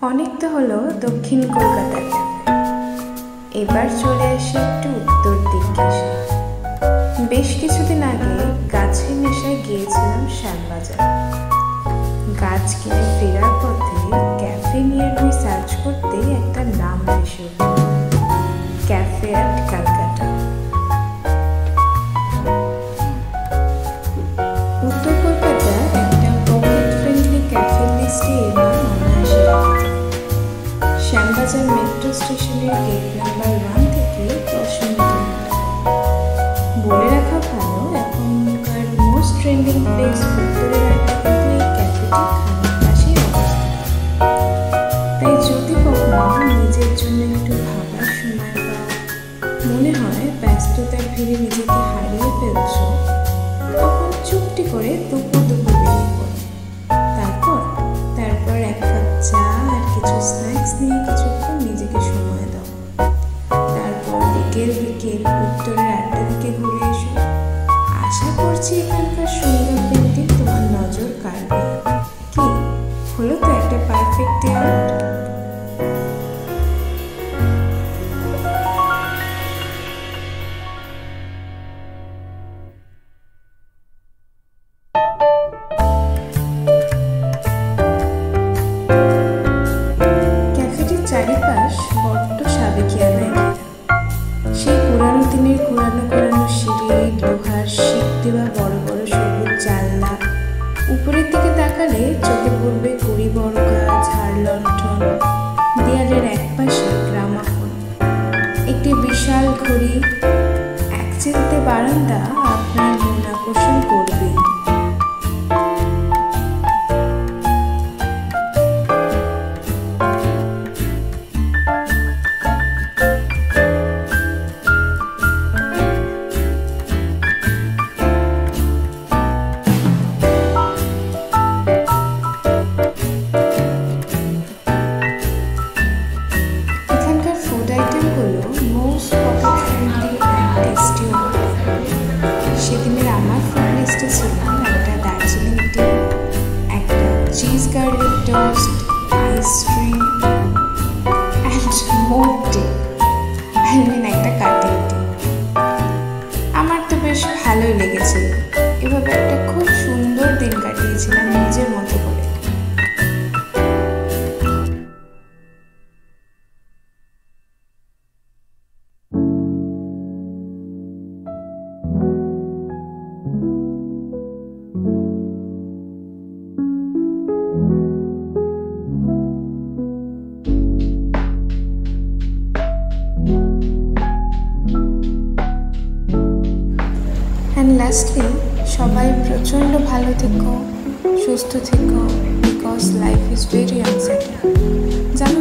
অনেক তো হলো দক্ষিণ কলকাতার এবার চলে আসে একটু উত্তর দিকে। বেশ কিছুদিন আগে গাছের নেশায় গিয়েছিলাম শ্যামবাজার। গাছ কিনে ফেরার পথে ক্যাফে নিয়ে সার্চ করতেই একটা নাম এসে উঠল, ক্যাফে অ্যাট ক্যালকাটা। উত্তর কলকাতার একটা পকেট ফ্রেন্ডলি ক্যাফে লিস্টে এবার অনায়াসে রাখা যায়। শ্যামবাজার মেট্রো স্টেশনের গেট নাম্বার 1 থেকে 10 মিনিটের মধ্যে। বলে রাখা ভালো, এখনকার মোস্ট ট্রেন্ডিং প্লেস উত্তরের আড্ডা কিন্তু এই ক্যাফেটি খানিক পাশেই অবস্থিত। তাই যদি কখনো নিজের জন্য একটু ভাবার সময় বা মনে হয় ব্যস্ততার ভিড়ে নিজেকে হারিয়ে ফেলছ, তখন চুপটি করে দুপুর বেরিয়ে পড়ো। তারপর এক কাপ চা আর কিছু স্ন্যাক্স নিয়ে কিছুক্ষণ নিজেকে সময় দাও। তারপর বিকেল উত্তরের আড্ডা দিকে ঘুরে এসো। আশা করছি এখানকার সুন্দর পেন্টিং তোমার নজর কাড়বে। কি হলো তো একটা পারফেক্ট ডে আউট। চারিপাশ বড্ড সাবেকিয়ানায় ঘেরা। সেই পুরানো দিনের ঘোরানো সিঁড়ি, লোহার শিক দেওয়া বড় বড় সবুজ জানলা। উপরের দিকে তাকালে চোখে পড়বে কুড়ি বড় গাছ, ঝাড় লণ্ঠন। দেয়ালের একপাশে গ্রামাফোন, একটি বিশাল ঘড়ি, এক চিলতে বারান্দা আপনার মন আকর্ষণ করবে। সেদিনের আমার ফুড লিস্টে ছিল লাস্টলি সবাই প্রচণ্ড ভালো থেকো, সুস্থ থেকো, because life is very uncertain. জানো